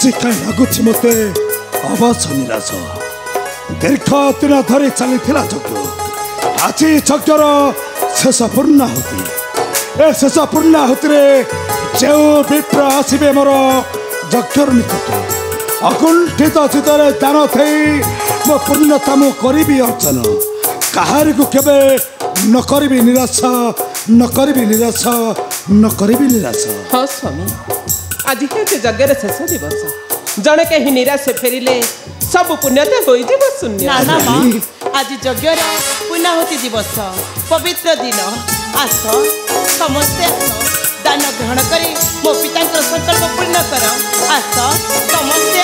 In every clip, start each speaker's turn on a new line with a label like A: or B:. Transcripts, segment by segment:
A: आज कहीं लगुच मते अवश्य निराश दीर्घ दिन धरी चली यज्ञ आज यज्ञर शेष पूर्णाहुति ए शेष पूर्णाहुति जो विप्र आसबे मोर यज्ञर निकटे अकुंठित चितर दान थी मो पूर्णता मु करी अर्चन कहार को केबे न करी निराश न करी निराश न करी निराश।
B: हाँ स्वामी आज यज्ञर शेष दिवस जड़े कहीं निराश फेरिले सब पुण्यता हो शून्य
C: ना ना माँ आज यज्ञर पूर्णाहुति दिवस पवित्र दिन आस समस्ते आस दान ग्रहण करी मो पिता संकल्प पूर्ण कर आस समस्ते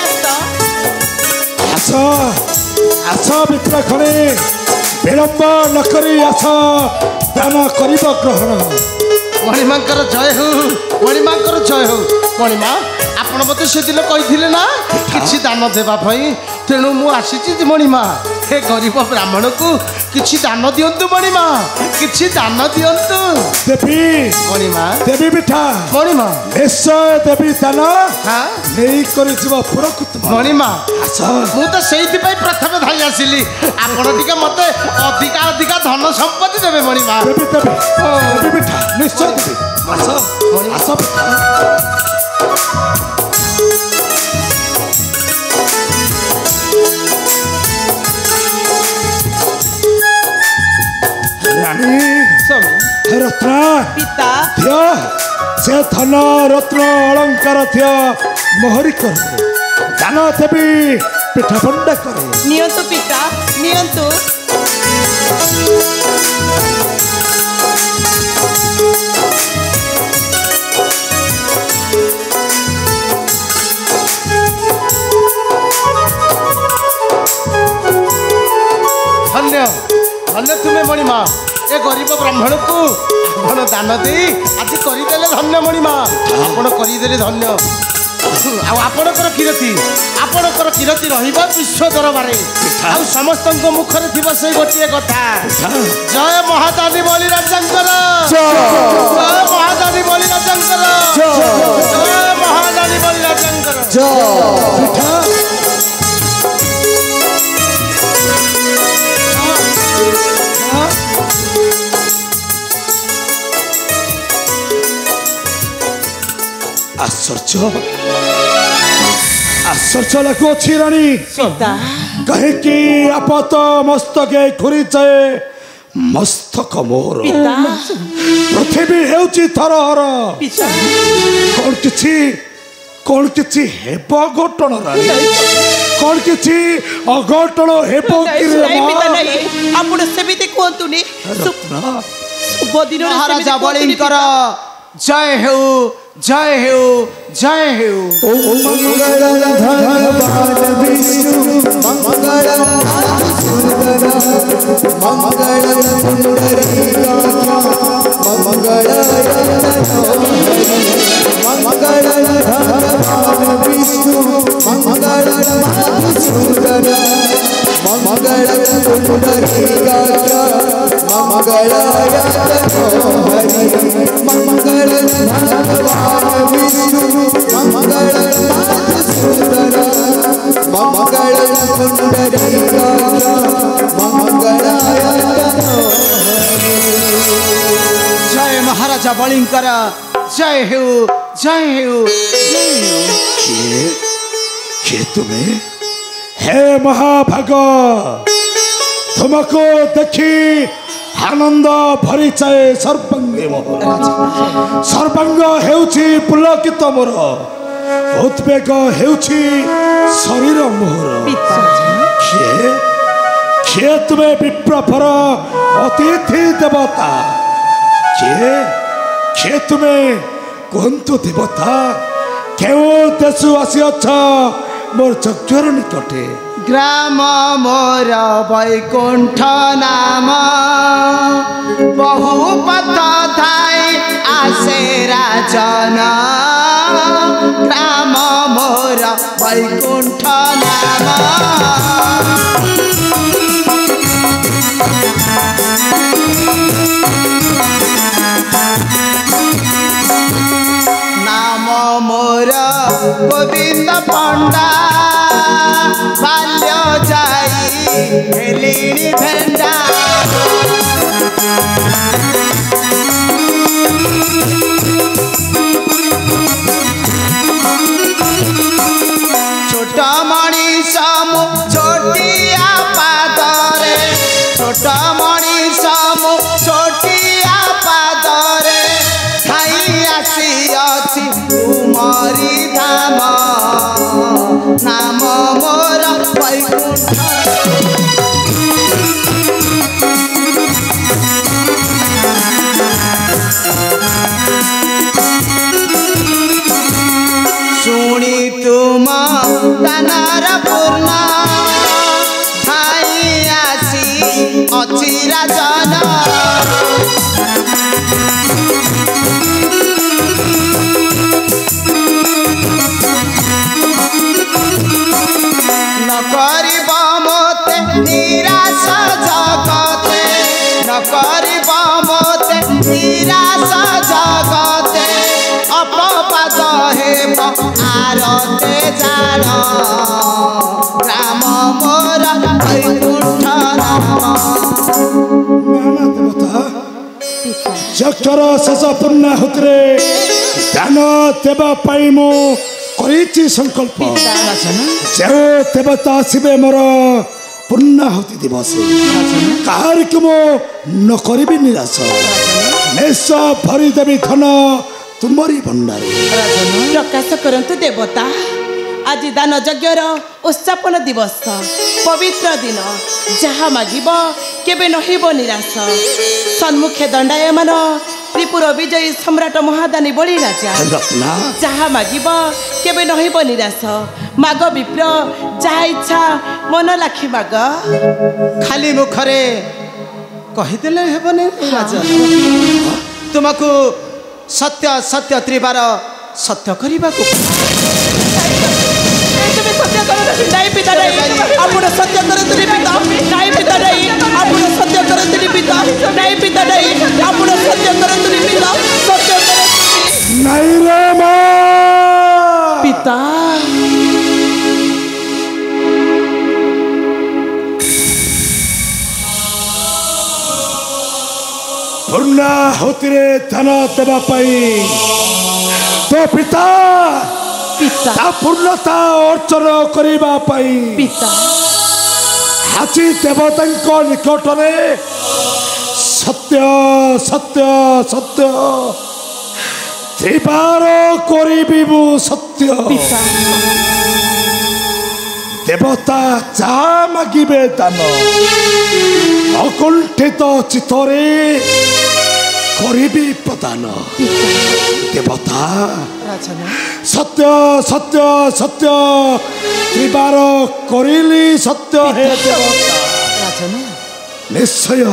A: आस आस मित्र खड़े विलंब न करी आस दान कर ग्रहण
D: मणिमा जय हो मणिमा जय हो मणिमा आपण मत से दिन कही ना किसी दान देवाई तेणु मुझी मणिमा हे गरीब ब्राह्मण को किसी दान दिंतु मणिमा किसी दान दिंतु
A: देवी
D: मणिमा
A: देवी पिठा
D: मणिमा
A: निश्चय देवी दान
D: हाँ
A: पुरकृत
D: मणिमा मु तो से प्रथम धाई आसिली आपण टिके मते अधिका अधिका धन संपत्ति देवे मणिमा
A: देवी देवी देवी पिठा निश्चय देवी आस आस रत्न
C: पिता
A: से धन रत्न अलंकार थी मोहरी कर दान देवी पिठा बंडा करे
C: नियंतु पिता नियंतु
D: धन्य धन्य तुम्हें मणिमा ए गरीब ब्राह्मण को आपण दान दे आज करदेले धन्य मणिमा आपण करदेले धन्य आपणकर कीर्ति रहिबा विश्व दरबार आ समस्त मुखरे थिबा से गोटे कथा जय महादानी बलि राजंकर जय महादानी बलि राजंकर जय महादानी बलि राजंकर
A: आश्चर्य आश्चर्य लगुच राणी कहीं आपत मस्तके घूरी जाए मस्तक मोर पृथ्वी हेउची थरहर कौन किछि हेब घटन राणी कौन किछि अघटन हेब कि
C: आपण सेमिति कोंतुनी शुभ दिन
D: महाराजा बलिंकर जय हो जय हो जय हो
E: ओम मंगलम भगवान विष्णु मंगलम मंगलम सुंदरीका मंगलम भगवान विष्णु मंगलम सुंदर मंगलम सुंदरीका मंगलम मंगलम भगवान विष्णु मंगलम सुंदर मंगलम सुंदरीका
D: जय महाराजा बलिंकर जय हो जय हो
A: के तुम्हें हे महाभाग तुमको देखी आनंद भरी चाहे सर्वांगे सर्वांग हेउछि पुलकित मोर उद्वेग हेउछि शरीर मोर किए तुम्हें विप्रभर अतिथि देवता किए तुम्हें कहतु देवता केउ देशु आसी अच्छा मोर चक्षुर निकटे
D: ग्राम मोर वैकुंठ नाम बहु पथ थाई आसे राजन ग्राम मोर वैकुंठ नाम नाम मोर
F: गोविंद पंडा बाल्य जाई हेलिणी भेंडा छोट मनीष मु छोटिया पादरे छोट मनीष मु छोटिया पादरे खाई आसी अछि तुमरी धाम नाम मोर वैकुंठ शुणी तुम दानार पूर्ण खाई आसी अछि राजन न करिब मोते निराश जगते न करिब मोते निराश जगते अपपाद हेब आरते जान राम मोर वैकुंठ
A: जक्षर शेष पूर्णाहुतिरे दान देवा पाई मु करिछि संकल्प जे देवता शिवे मोर पूर्णाहुति दिवस कार्य मो न करिबि निराश निश भरी देवी धन तुमरी भंडारे
C: प्रकाश करंतु देवता आज दान यज्ञर उत्सापन दिवस पवित्र दिन जहाँ मागिब केबे नहिब निराश सन्मुखे दंडायमान त्रिपुर विजयी सम्राट महादानी बलि राजा जहाँ मागिब केबे नहिब निराश माग विप्र जहाँ इच्छा मन लाखी माग
F: खाली मुखरे कहिदेले हेबने राजा तुमको सत्य सत्य त्रिबार सत्य करने को
C: सत्य करते नहीं पिता नहीं आपण सत्य करते नहीं पिता नहीं पिता नहीं आपण सत्य करते नहीं पिता नहीं पिता नहीं आपण सत्य करते नहीं पिता सत्य करते
A: नहीं रे मां
C: पिता
A: पूर्णाहुतिरे धन देवा पाई तो पिता
C: पिता
A: पूर्णता अर्चन करबा पाई
C: पिता
A: हाची देवता निकट में सत्य सत्य सत्य त्रिबार करिबि मु सत्य
C: पिता
A: देवता जा मागिबे दान अकुंठित चित्तरे करिबि प्रदान देवता सत्य सत्य सत्य त्रिबार करिली सत्य हे देवता निश्चय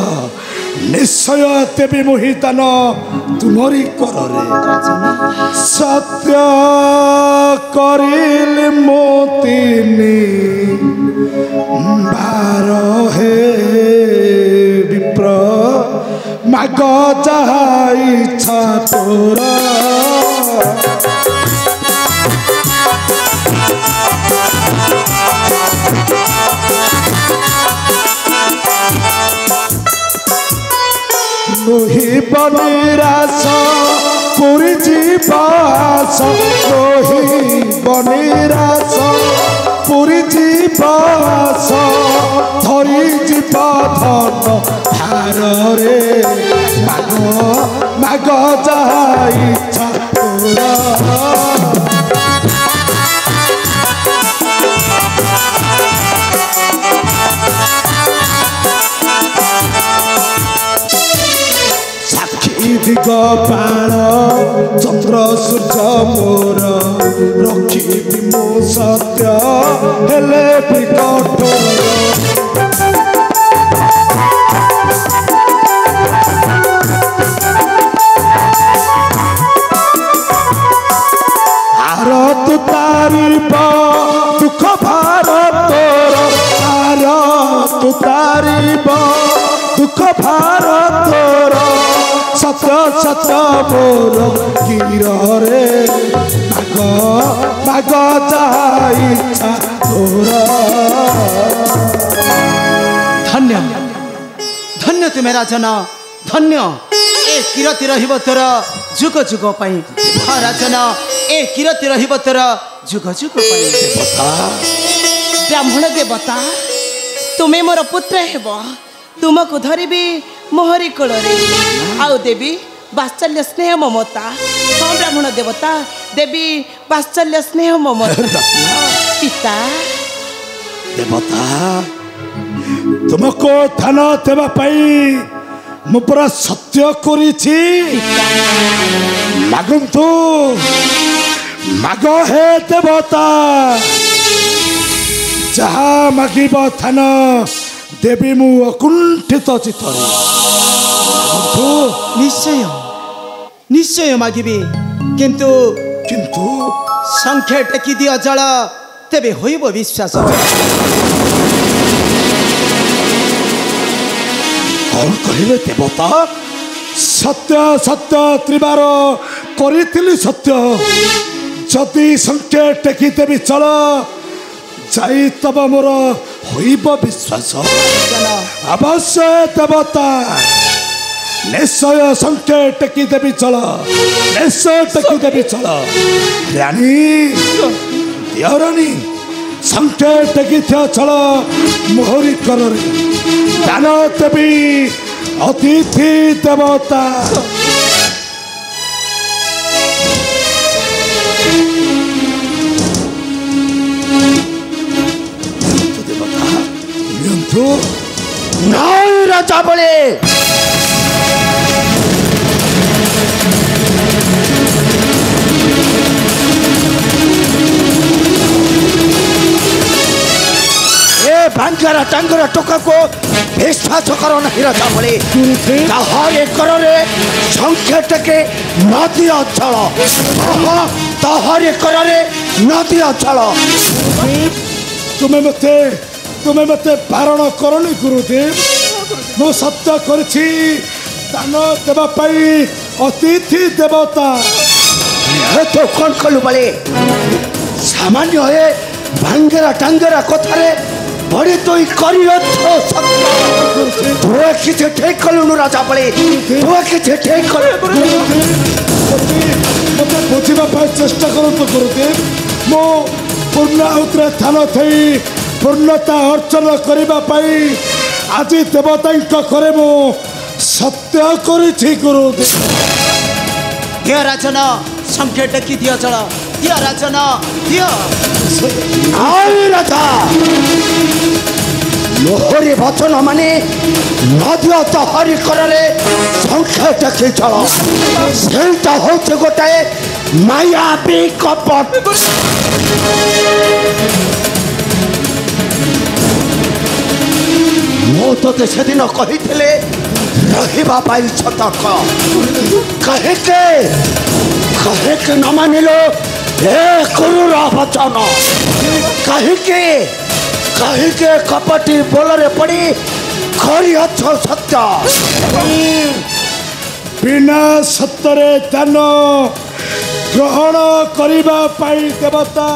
A: निश्चय देवी मोहितान तुमरी कररे सत्य करिली मोतिनी बार हे विप्र माग जहा इच्छा तोरा नुही बनिरास पुरी जीवास नुही बनिरास पुरी जीवास धरी जीवा धन धार रे माग माग जहा इच्छा तोरा दिगपाल चंद्र सूर्य मोर रखी मो सत्य हेले भी कठोर आरत तारीब दुख भारत आरत तारीब दुख भारत सत्य सत्य मोर गिर रे ମାଗ ମାଗ ଯାହା ଇଚ୍ଛା ତୋର।
F: ଧନ୍ୟ ଧନ୍ୟ ତୁମେ ରାଜନ ଧନ୍ୟ ଏ କିରତି ରହିବ ତୋର ଯୁଗ ଯୁଗ ପାଇଁ। ହଁ ରାଜନ ଏ କିରତି ରହିବ ତୋର ଯୁଗ ଯୁଗ ପାଇଁ।
C: ବ୍ରାହ୍ମଣ ଦେବତା ତୁମେ ମୋର ପୁତ୍ର ହେବ। ତୁମକୁ ଧରିବି ମୋହରି କୋଳରେ ଆଉ ଦେବି ବାତ୍ସଲ୍ୟ ସ୍ନେହ ମମତା। ହଁ ବ୍ରାହ୍ମଣ ଦେବତା ଦେବି ବାତ୍ସଲ୍ୟ ସ୍ନେହ ମମତା। ପିତା
A: ଦେବତା ତୁମକୁ ଧନ ଦେବା ପାଇଁ ମୁଁ ପୁରା ସତ୍ୟ କରିଛି। ମାଗନ୍ତୁ ମାଗ ହେ ଦେବତା ଯାହା ମାଗିବ ଧନ ଦେବି ମୁଁ ଅକୁଣ୍ଠିତ ଚିତ୍ତରେ।
F: ନିଶ୍ଚୟ ନିଶ୍ଚୟ ମାଗିବି କିନ୍ତୁ
A: କିନ୍ତୁ
F: ସଂଖ୍ୟା ଟେକି ଦିଅ ଜଳ ତେବେ ହୋଇବ ବିଶ୍ୱାସ।
A: କଣ କହିଲେ ଦେବତା? ସତ୍ୟ ସତ୍ୟ ତ୍ରିବାର କରିଥିଲି ସତ୍ୟ। ଯଦି ସଂଖ୍ୟା ଟେକି ଦେବି ଚଳ ଯାଇ ତବ ମୋର ହୋଇବ ବିଶ୍ୱାସ। ଅବଶ୍ୟ ଦେବତା ନିଶ୍ଚୟ ସଂଖ୍ୟା ଟେକି ଦେବି ଚଳ ନିଶ୍ଚୟ ଟେକି ଦେବି ଚଳ। ରାଣୀ ଦିଅରାଣୀ ସଂଖ୍ୟା ଟେକି ଥିବ ଚଳ ମୋହରି କରରେ ଦାନ ଦେବି ଅତିଥି ଦେବତା। ଦେବତା ନିଅନ୍ତୁ।
D: ନାଇଁ ରାଜା ବଳେ ଏ ଭାଙ୍ଗରା ଟାଙ୍ଗରା ଟୋକାକୁ ବିଶ୍ୱାସ କର ନାହିଁ ରାଜା ବଳେ। ତାହାର ଏକରରେ ସଂଖ୍ୟା ଟେକେ ନଦୀ ଅଞ୍ଚଳ। ତାହାର ଏକରରେ ନଦୀ ଅଞ୍ଚଳ।
A: ତୁମେ ମତେ ବାରଣ କରନି ଗୁରୁଦେବ। ମୁଁ ସତ୍ୟ କରିଛି ଦାନ ଦେବା ପାଇଁ ଅତିଥି ଦେବତା।
D: ତୁ କଣ କଲୁ ବଳେ? ସାମାନ୍ୟ ଏ ଭାଙ୍ଗରା ଟାଙ୍ଗରା କଥାରେ ବଢି ତୁଇ କରିଅଛ ତୁ କିଛି ଠିକ କଲୁନୁ ରାଜା ବଳେ। ତୁ କିଛି ଠିକ କଲୁ।
A: ମତେ ବୁଝିବା ପାଇଁ ଚେଷ୍ଟା କରନ୍ତୁ ଗୁରୁଦେବ। ମୁଁ ପୂର୍ଣ୍ଣାହୁତିରେ ଧ୍ୟାନ ଥଇ ପୂର୍ଣ୍ଣତା ଅର୍ଜନ କରିବା ପାଇଁ ଆଜି ଦେବତାଙ୍କ ଘରେ ମୁଁ ସତ୍ୟ କରିଛି ଗୁରୁଦେବ।
F: ଦିଅ ରାଜନ ସଂଖ୍ୟା ଟେକି ଦିଅ ଜଳ ଦିଅ ରାଜନ ଦିଅ।
D: ରାଜା ମୋହରି ବଚନ ମାନେ ନଦୀ ତହରି କରରେ ସଂଖ୍ୟା ଟେକି ଚଳ। ସେଇଟା ହଉଛି ଗୋଟାଏ ମାୟାବୀ କପଟ। ମୁଁ ତୋତେ ସେଦିନ କହିଥିଲେ ରହିବା ପାଇଁ ସତର୍କ। କାହିଁକି ନ ମାନିଲୁ ଏ ଗୁରୁର ବଚନ? କାହିଁକି କପଟି ବୋଲରେ ପଡ଼ି କରିଅଛ ସତ୍ୟ?
A: ବିନା ସତ୍ୟରେ ଦାନ ଗ୍ରହଣ କରିବା ପାଇଁ ଦେବତା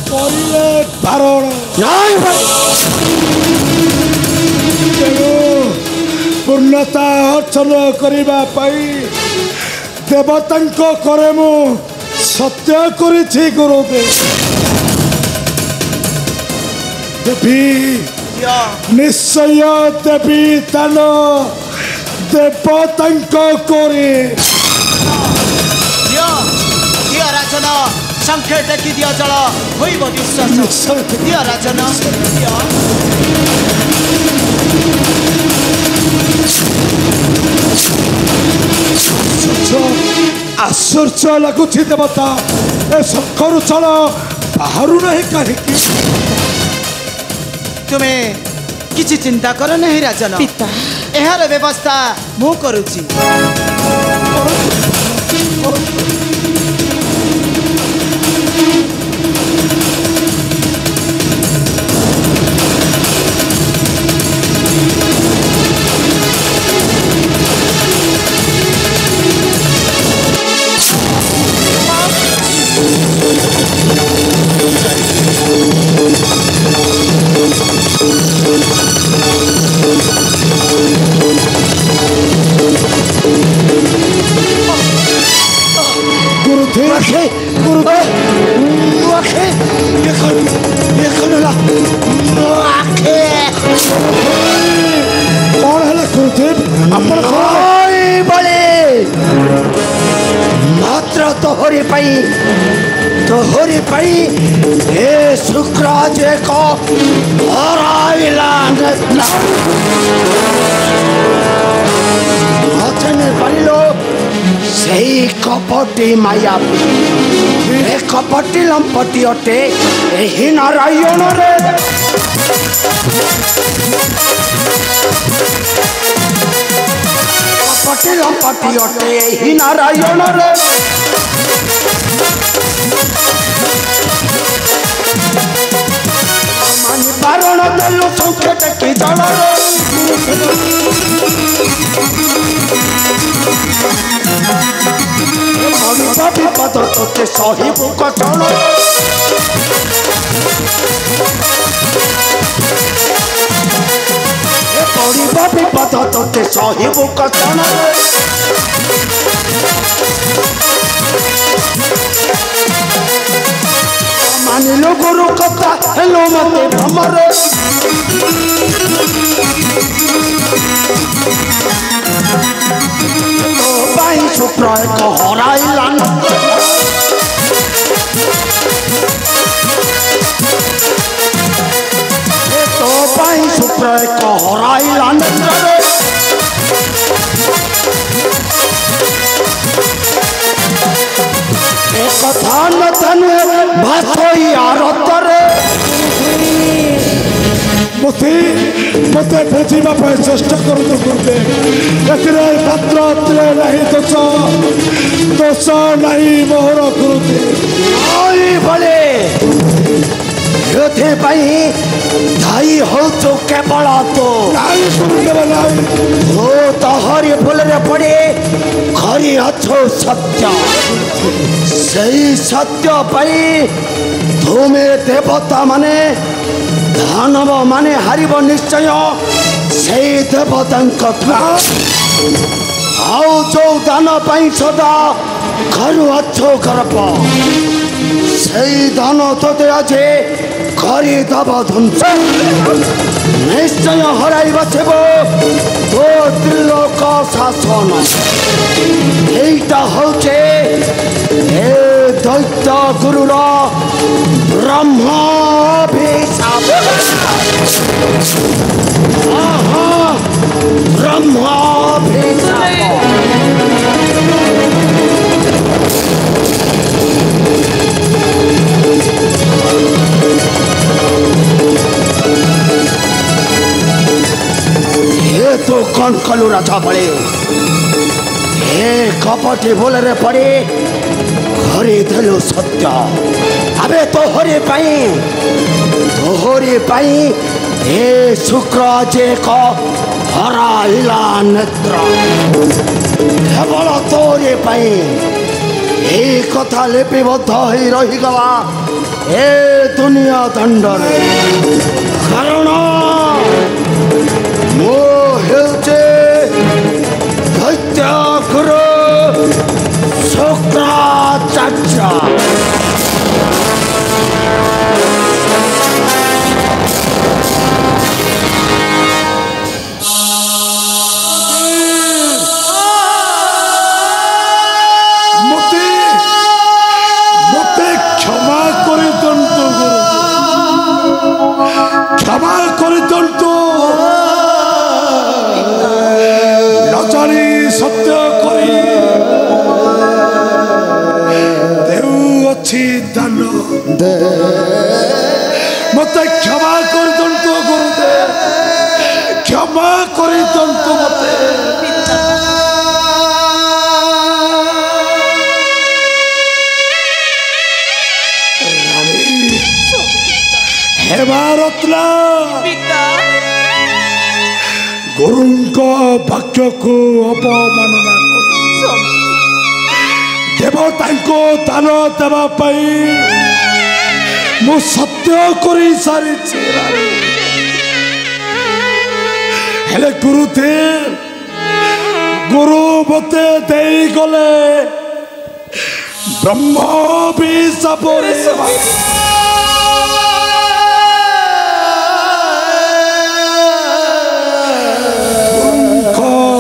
A: କରିଲେ ବାରଣ। ତେଣୁ ପୂର୍ଣ୍ଣତା ଅର୍ଜନ କରିବା ପାଇଁ ଦେବତାଙ୍କ ଘରେ ମୁଁ ସତ୍ୟ କରିଛି ଗୁରୁଦେବ। ଦେବୀ ନିଶ୍ଚୟ ଦେବୀ ଦାନ ଦେବତାଙ୍କ করে
F: ଦିଅ ରାଜନ ସଂଖ୍ୟା ଟେକି ଦିଅ ଜଳ ହୋଇବ ବିଶ୍ୱାସ। ଦିଅ ରାଜନ ଦିଅ।
A: ଆଶ୍ଚର୍ଯ୍ୟ ଲାଗୁଛି ଦେବତା। ଏ ଶଙ୍ଖରୁ ଚଳ ବାହାରୁ ନାହିଁ କାହିଁକି?
F: ତୁମେ କିଛି ଚିନ୍ତା କର ନାହିଁ ରାଜନ।
C: ପିତା
F: ଏହାର ବ୍ୟବସ୍ଥା ମୁଁ କରୁଛି।
A: कौन है गुरुदेव आपण
G: बड़े मात्र तोहरी पाई ए शुक्राज को हराइला नचने पारिलो सही कपटी माया ए कपटी लंपटी अटे एही नारायण रे कपटी लंपटी अटे एही नारायण रे मानी बारण देलु संकेत की जल रे विपद तोते सहिबु कचन पड़िबा विपद तोते सहिबु कचन मानिलो गुरु कथा हेलो मते भ्रमर बाई शुक्र एक हराइला तो बाई शुक्र एक हराइला कथा न धन भाषोई आरतरे
A: मते मते बुझीबा पे चेष्टा करतु गुरुदेव एतिरे पात्र अत्रे नहीं दोष नहीं मोहर गुरुदेव
G: आई भले योथे पाई धाई हो तो केवल तो
A: नहीं गुरुदेव नहीं
G: हो तोहरी फूल रे पड़े खरी अच्छो सत्य सही सत्य पाई तुमे देवता माने दानव माने हारिब निश्चय से देवता आओ जो दान पाई सदा घरु अच्छो करप से दान तोते आजे करी दब ध्वंस निश्चय हराई बचब तो त्रिलोक शासन एटा होचे ए दैत्य गुरुर ब्रह्माभिशाप ब्रह्माभिशाप ये तो कौन कलू राजा पड़े हे कपटी बोलरे पड़े हरे धलो सत्य अबे तोहरे पाई हे शुक्र जे को हराइला नेत्र केवल तोरे पाई ए कथा लिपिबद्ध ही रही गला ए दुनिया दंडरे कारण मो हेउचे दैत्य गुरु शुक्राचार्य
A: क्षमा करे दंतो नजानी सत्य करी देउ अच्छी दान मते क्षमा करे दंतो गुरुदेव क्षमा करे दंतो मते हेमारत्ना गुरुंको भक्ष को अपमानना ଦେବତାଙ୍କୁ ଦାନ ଦେବା ପାଇଁ ମୁଁ ସତ୍ୟ କରି ସାରିଛି ହେଲେ ଗୁରୁ ମତେ ଦେଇଗଲେ ବ୍ରହ୍ମ ଅଭିଶାପରେ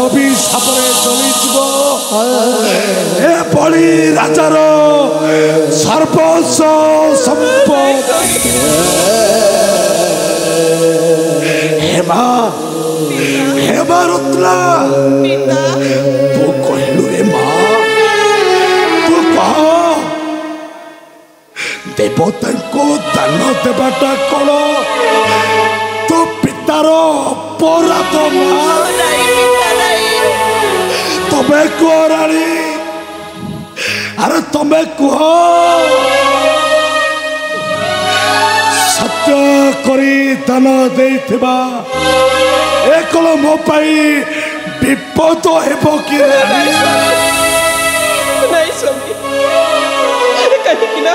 A: ଅଭିଶାପରେ ଚଳିଯିବ ଏ ବଳି ରାଜାର ସର୍ବସ୍ୱ ସମ୍ପତ୍ତି ହେମା ରତ୍ନା ତୁ କହିଲୁ ରେ ମା ତୁ କହ ଦେବତାଙ୍କୁ ଦାନ ଦେବାଟା କଣ ତୋ ପିତାର ଅପରାଧ ମା ତମେ କୁହ ରାଣୀ ଆରେ ତମେ କୁହ ସତ୍ୟ କରି ଦାନ ଦେଇଥିବା ଏ କଣ ମୋ ପାଇଁ ବିପଦ ହେବ କି
B: ନାଇଁ ସ୍ୱାମୀ କାହିଁକି ନା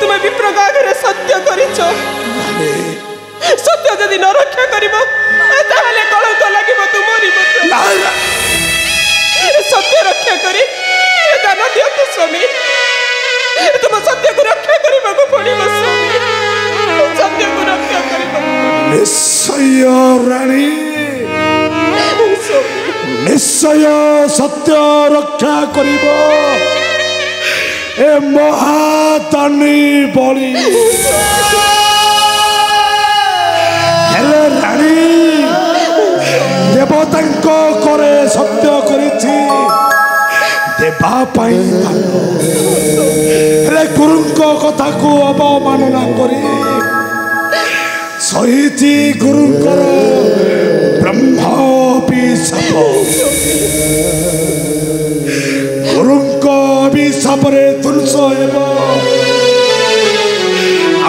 B: ତୁମେ ବିପ୍ରଙ୍କ ଆଗରେ ସତ୍ୟ କରିଛ ସତ୍ୟ ଯଦି ନ ରକ୍ଷା କରିବ ତାହେଲେ କଳଙ୍କ ଲାଗିବ ତୁମରି ସତ୍ୟ ରକ୍ଷା କରି ଦାନ ଦିଅନ୍ତୁ ସ୍ୱାମୀ ତୁମ ସତ୍ୟକୁ ରକ୍ଷା କରିବାକୁ ପଡ଼ିବ ସ୍ୱାମୀ ସତ୍ୟକୁ ରକ୍ଷା କରିବାକୁ
A: ନିଶ୍ଚୟ ରାଣୀ ନିଶ୍ଚୟ ସତ୍ୟ ରକ୍ଷା କରିବ ଏ ମହାଦାନୀ ବଳି ହେଲେ ରାଣୀ ଦେବତାଙ୍କ କରେ ସତ୍ୟ କରିଛି ଦେବା ପାଇଁ ହେଲେ ଗୁରୁଙ୍କ କଥାକୁ ଅବମାନନା କରି ସହିଛି ଗୁରୁଙ୍କର ବ୍ରହ୍ମ ଅଭିଶାପ ଗୁରୁଙ୍କ ଅଭିଶାପରେ ଧ୍ୱଂସ ହେବ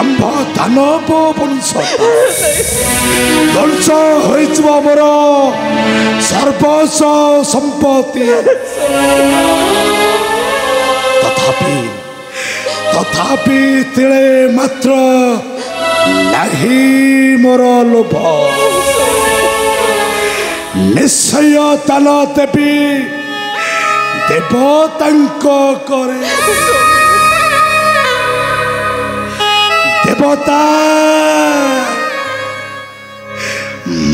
A: ଆମ୍ଭ ଦାନବ ବଂଶ ଧ୍ୱଂସ ହୋଇଯିବ ମୋର ସର୍ବସ୍ୱ ସମ୍ପତ୍ତି ତଥାପି ତିଳେ ମାତ୍ର ନାହିଁ ମୋର ଲୋଭ ନିଶ୍ଚୟ ଦାନ ଦେବି ଦେବତାଙ୍କ କରେ ଦେବତା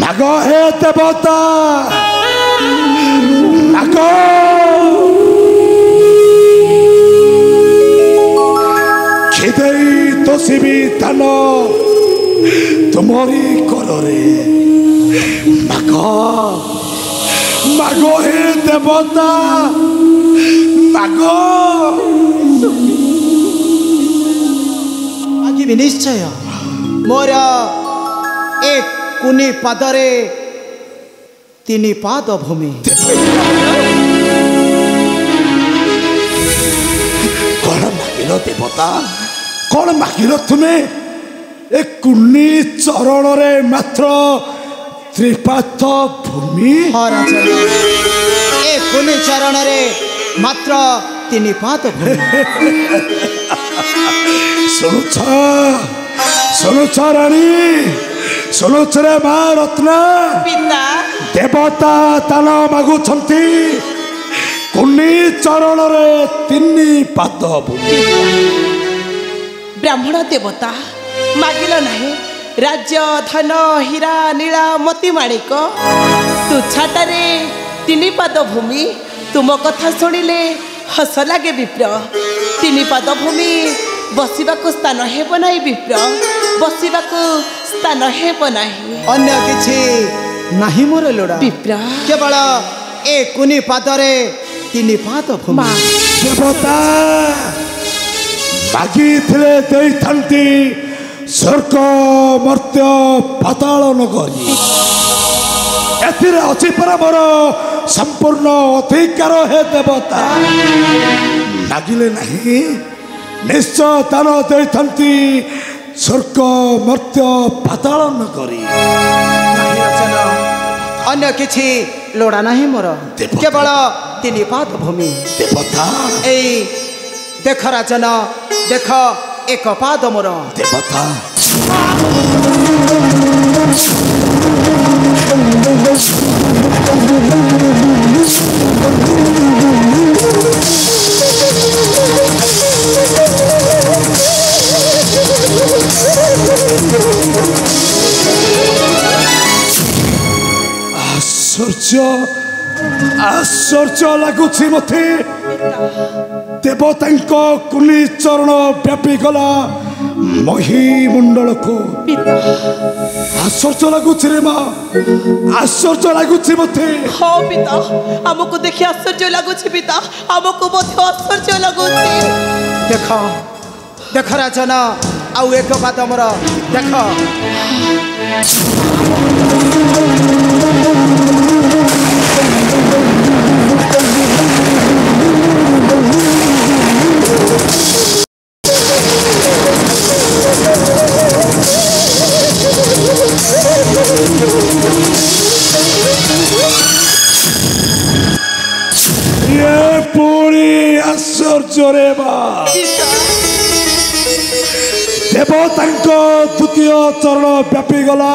A: ମାଗ ହେ ଦେବତା ମାଗ ଖିଦେଇ ତୋଷିବି ଦାନ ତୁମରି କରରେ ମାଗ ମାଗ ହେ ଦେବତା ମାଗ
F: ମାଗିବି ନିଶ୍ଚୟ ମୋର ଏ କୁନି ପାଦରେ 3 ପାଦ ଭୂମି
A: କଣ ମାଗିଲ ଦେବତା କଣ ମାଗିଲ ତୁମେ ଏ କୁନି ଚରଣରେ ମାତ୍ର 3 ପାଦ ଭୂମି
F: ଏ କୁନି ଚରଣରେ ମାତ୍ର 3 ପାଦ ଭୂମି ଶୁଣୁଛ ରାଣୀ ଶୁଣୁଛ ରେ ମା ରତ୍ନା ଦେବତା ଦାନ ମାଗୁଛନ୍ତି କୁନି ଚରଣରେ 3 ପାଦ ଭୂମି
C: ବ୍ରାହ୍ମଣ ଦେବତା ମାଗିଲ ନାହିଁ ରାଜ୍ୟ ଧନ ହୀରା ନୀଳା ମତି ମାଣିକ ତୁଚ୍ଛାଟାରେ 3 ପାଦ ଭୂମି ତୁମ କଥା ଶୁଣିଲେ ହସ ଲାଗେ ବିପ୍ର 3 ପାଦ ଭୂମି ବସିବାକୁ ସ୍ଥାନ ହେବ ନାହିଁ ବିପ୍ର ବସିବାକୁ ସ୍ଥାନ ହେବ ନାହିଁ
F: ଅନ୍ୟ କିଛି ନାହିଁ ମୋର ଲୋଡ଼ା
C: ବିପ୍ର
F: କେବଳ ଏ କୁନି ପାଦରେ 3 ପାଦ ଭୂମି
A: ଦେବତା ମାଗିଥିଲେ ଦେଇଥାନ୍ତି ସ୍ୱର୍ଗ ମର୍ତ୍ତ୍ୟ ପାତାଳ ନଗରୀ ଏଥିରେ ଅଛି ପରା ମୋର ସମ୍ପୂର୍ଣ୍ଣ ଅଧିକାର ହେ ଦେବତା ମାଗିଲେ ନାହିଁ ନିଶ୍ଚୟ ଦାନ ଦେଇଥାନ୍ତି ସ୍ୱର୍ଗ ମର୍ତ୍ତ୍ୟ ପାତାଳ ନଗରୀ
F: अन्य किछि लोड़ा नहीं मोर
A: देवता।
F: केवल 3 पाद भूमि
A: देवता
F: ए देख राजन देख 1 पाद मोर
A: देवता आश्चर्य लगुछि मते देवतांक कुनी चरण व्यापी गला महीमंडल को आश्चर्य लगुछि रे माँ आश्चर्य लगुछि मते
C: हाँ पिता हमको देखि आश्चर्य लगुछि पिता हमको बहुत आश्चर्य लगुछि
F: देख देख राजन आउ 1 पाद मोर देख
A: ये पूरी आश्चर्य रे माँ देवतांक द्वितीय चरण व्यापी गला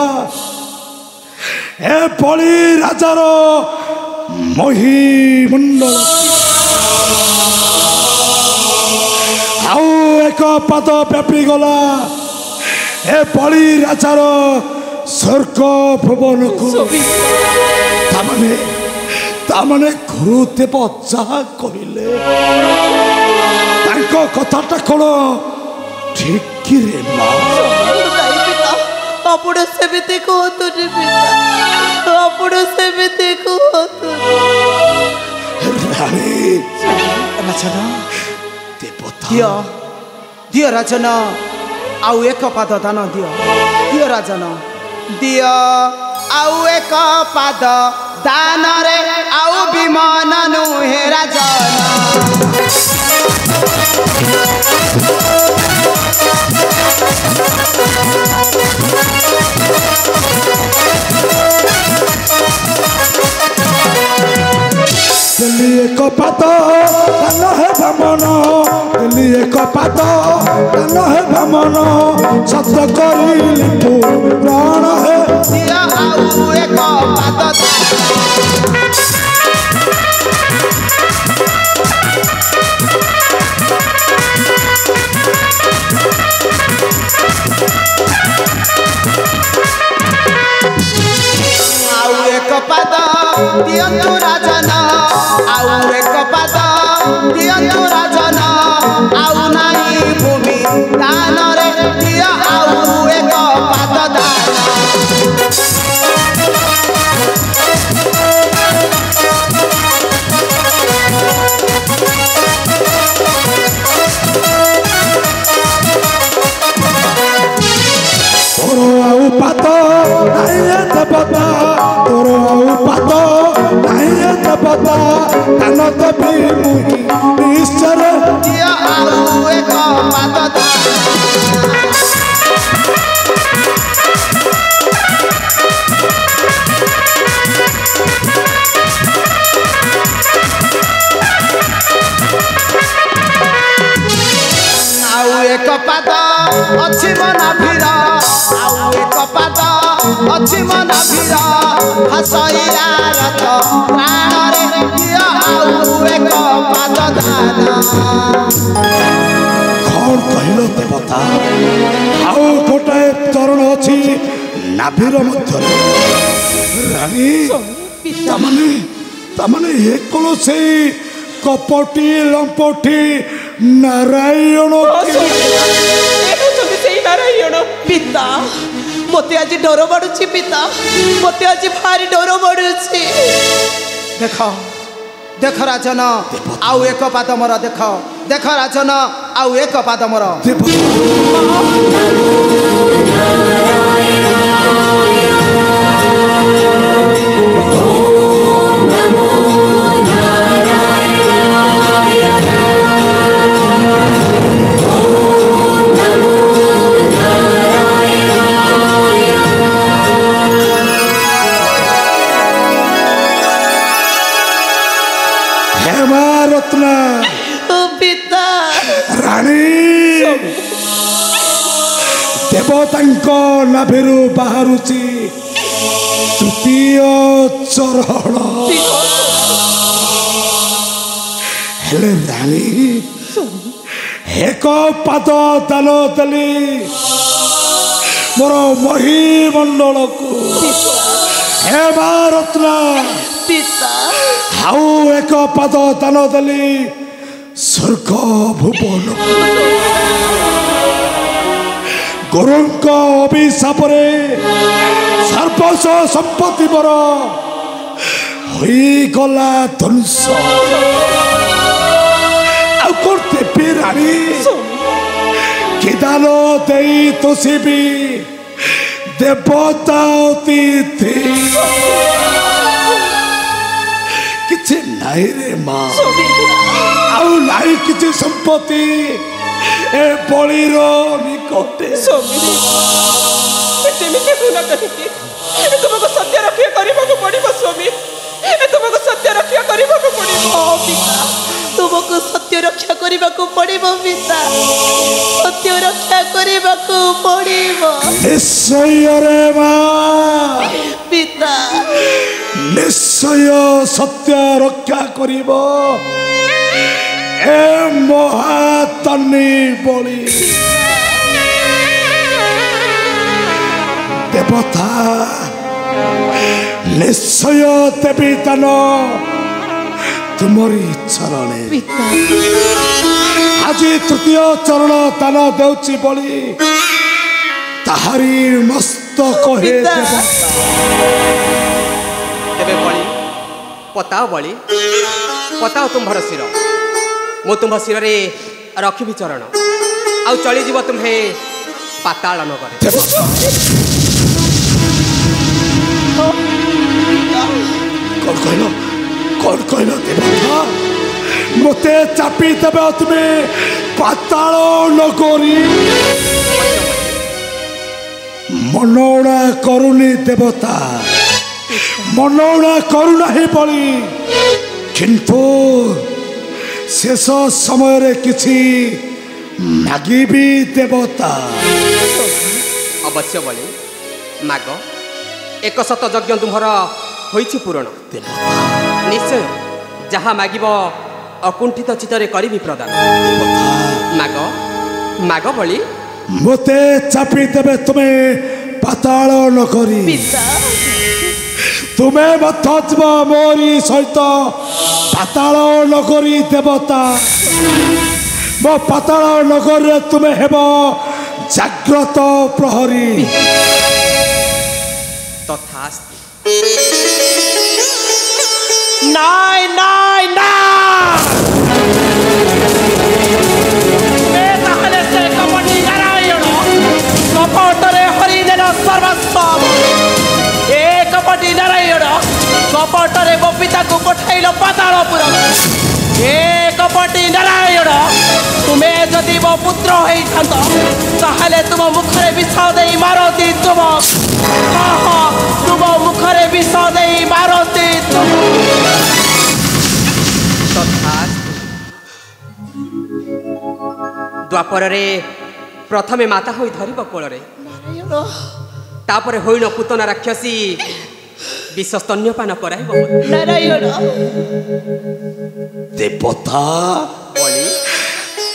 A: ए बलि राजार महीमंडल आउ 1 पाद व्यापी गला ए बलि राजार स्वर्ग भुवन को तामने गुरुदेव जहा कहले तांको कथाटा कोन ठीक कि रे माँ
C: पिता आपण सेमिति कहतु रे पिता आपण सेमिति कहतु
A: रानी
F: राजन
A: देवता
F: दियो राजन आउ 1 पाद दान दियो राजन दियो आउ 1 पाद दान रे आउ विमान नुहे राजन
A: दिल्ली 1 पाद दान है भमन दिल्ली 1 पाद दान है भमन सत्य करिली प्राण है
F: दियो आउ 1 पाद आउ 1 पाद दियंतु राजन आउ 1 पाद दियंतु राजन आउ नाही भूमि दान रे दियो आउ 1 पाद दान
A: तोरो आउ पाद नहीं देवता तोरो आउ पाद नहीं देवता दान देवी मुहि निश्चर
F: दियो आउ 1 पाद दान आउ 1 पाद अछि मन भीर आउ 1 पाद अछि मन भीर हसैया रथ प्राण रे दियो आउ 1 पाद दान
A: कौन कहल देवता आउ गोटाए चरण अछि नाभिर मध्य रानी तामाने ये कोन से कपटी लंपटी नारायण
C: नारायण पिता मते आज डर माडुछि पिता मते आज भारी डर माडुछि
F: देख देख राजन आउ 1 पाद मोर देख देख राजन आउ 1 पाद मोर
A: ତାଙ୍କ ନାଭିରୁ ବାହାରୁଛି ତୃତୀୟ ଚରଣ। ହେଲେ ରାଣୀ ଏକ ପାଦ ଦାନ ଦେଲି ମୋର ମହିମଣ୍ଡଳକୁ। ହେ ମା ରତ୍ନା ଆଉ ଏକ ପାଦ ଦାନ ଦେଲି ସ୍ୱର୍ଗ ଭୁବନକୁ। ଗୁରୁଙ୍କ ଅଭିଶାପରେ ସର୍ବସ୍ୱ ସମ୍ପତ୍ତି ମୋର ହୋଇଗଲା ଧ୍ୱଂସ। ଆଉ କଣ ଦେବି ରାଣୀ? କି ଦାନ ଦେଇ ତୋଷିବି ଦେବତା ଅତିଥି? କିଛି ନାହିଁ ରେ ମା, ଆଉ ନାହିଁ କିଛି ସମ୍ପତ୍ତି ଏ ବଳିର ନିକଟେ।
B: ସେମିତି ହୁନା କାହିଁକି? ତୁମକୁ ସତ୍ୟ ରକ୍ଷା କରିବାକୁ ପଡ଼ିବ ସ୍ୱାମୀ, ତୁମକୁ ସତ୍ୟ ରକ୍ଷା କରିବାକୁ ପଡ଼ିବ।
C: ତୁମକୁ ସତ୍ୟ ରକ୍ଷା କରିବାକୁ ପଡ଼ିବ ପିତା, ସତ୍ୟ ରକ୍ଷା କରିବାକୁ ପଡ଼ିବ।
A: ନିଶ୍ଚୟ ରେ ମା,
C: ପିତା
A: ନିଶ୍ଚୟ ସତ୍ୟ ରକ୍ଷା କରିବ ଏ ମହାତନୀ ବଳି। ଦେବତା ନିଶ୍ଚୟ ଦେବି ଦାନ ତୁମରି ଚରଣେ। ଆଜି ତୃତୀୟ ଚରଣ ଦାନ ଦେଉଛି ବଳି ତାହାରି ମସ୍ତକ ହେ ଦେବତା।
B: ତେବେ ବଳି ପତାଅ, ବଳି ପତାଅ ତୁମ୍ଭର ଶିର। ମୁଁ ତୁମ୍ଭ ଶିରରେ ରଖିବି ଚରଣ, ଆଉ ଚଳିଯିବ ତୁମ୍ଭେ ପାତାଳ ନଗରେ।
A: କଣ କହିଲ? କଣ କହିଲ ଦେବତା? ମତେ ଚାପି ଦେବେ ତୁମେ ପାତାଳ ନଗରୀ? ମନଉଣା କରୁନି ଦେବତା, ମନଉଣା କରୁନାହିଁ ବଳି, କିନ୍ତୁ ଶେଷ ସମୟରେ କିଛି ମାଗିବି ଦେବତା।
B: ଅବଶ୍ୟ ବଳି ମାଗ, 100 ଯଜ୍ଞ ତୁମ୍ଭର ହୋଇଛି ପୂରଣ। ନିଶ୍ଚୟ ଯାହା ମାଗିବ ଅକୁଣ୍ଠିତ ଚିତ୍ତରେ କରିବି ପ୍ରଦାନ। ମାଗ ମାଗ ବଳି।
A: ମତେ ଚାପି ଦେବେ ତୁମେ ପାତାଳ ନଗରୀ, ତୁମେ ମଧ୍ୟ ଯିବ ମୋରି ସହିତ ପାତାଳ ନଗରୀ ଦେବତା। ମୋ ପାତାଳ ନଗରୀରେ ତୁମେ ହେବ ଜାଗ୍ରତ ପ୍ରହରୀ।
B: ତଥାସ୍ତୁ।
F: ନାଇଁ ନାଇଁ ନା, ତାହେଲେ ସେ କପଟି ନାରାୟଣ କପଟରେ ହରିଦେଲ ସର୍ବସ୍ୱ। ଏ କପଟି ନାରାୟଣ କପଟରେ ମୋ ପିତାକୁ ପଠାଇଲ ପାତାଳପୁର। ଏ କପଟି ନାରାୟଣ, ତୁମେ ଯଦି ମୋ ପୁତ୍ର ହେଇଥାନ୍ତ ତାହେଲେ ତୁମ ମୁଖରେ ବିଷ ଦେଇ ମାରନ୍ତି। ତୁମ ମୁଖରେ ବିଷ ଦେଇ ମାରନ୍ତି।
B: ଦ୍ୱାପରରେ ପ୍ରଥମେ ମାତା ହୋଇ ଧରିବ କୋଳରେ, ତାପରେ ହୋଇନ ପୁତନା ରାକ୍ଷସୀ ବିଷ ସ୍ତନ୍ୟପାନ କରାଇବ।
C: ନାରାୟଣ
A: ଦେବତା
B: ବଳି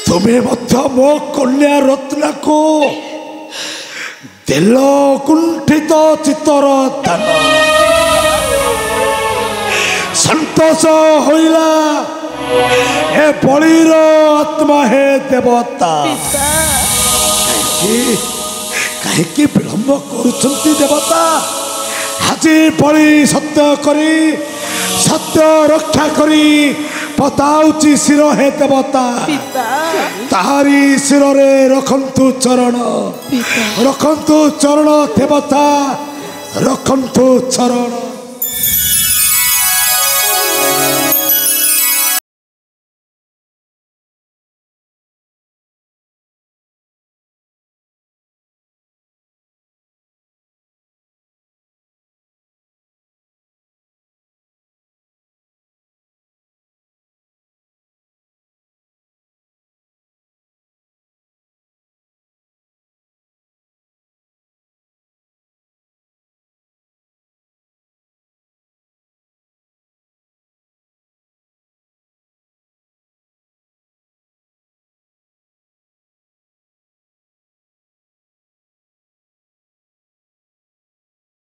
A: ତୁମେ ମଧ୍ୟ ମୋ କନ୍ୟା ରତ୍ନାକୁ ଦେଲ କୁଣ୍ଠିତ ଚିତ୍ତର ଦାନ। ସନ୍ତୋଷ ହୋଇଲା ଏ ବଳିର ଆତ୍ମା ହେ ଦେବତା। କାହିଁକି ବିଳମ୍ବ କରୁଛନ୍ତି ଦେବତା? ଆଜି ବଳି ସତ୍ୟ କରି ସତ୍ୟ ରକ୍ଷା କରି ପତାଉଛି ଶିର ହେ ଦେବତା। ତାହାରି ଶିରରେ ରଖନ୍ତୁ ଚରଣ, ରଖନ୍ତୁ ଚରଣ ଦେବତା, ରଖନ୍ତୁ ଚରଣ।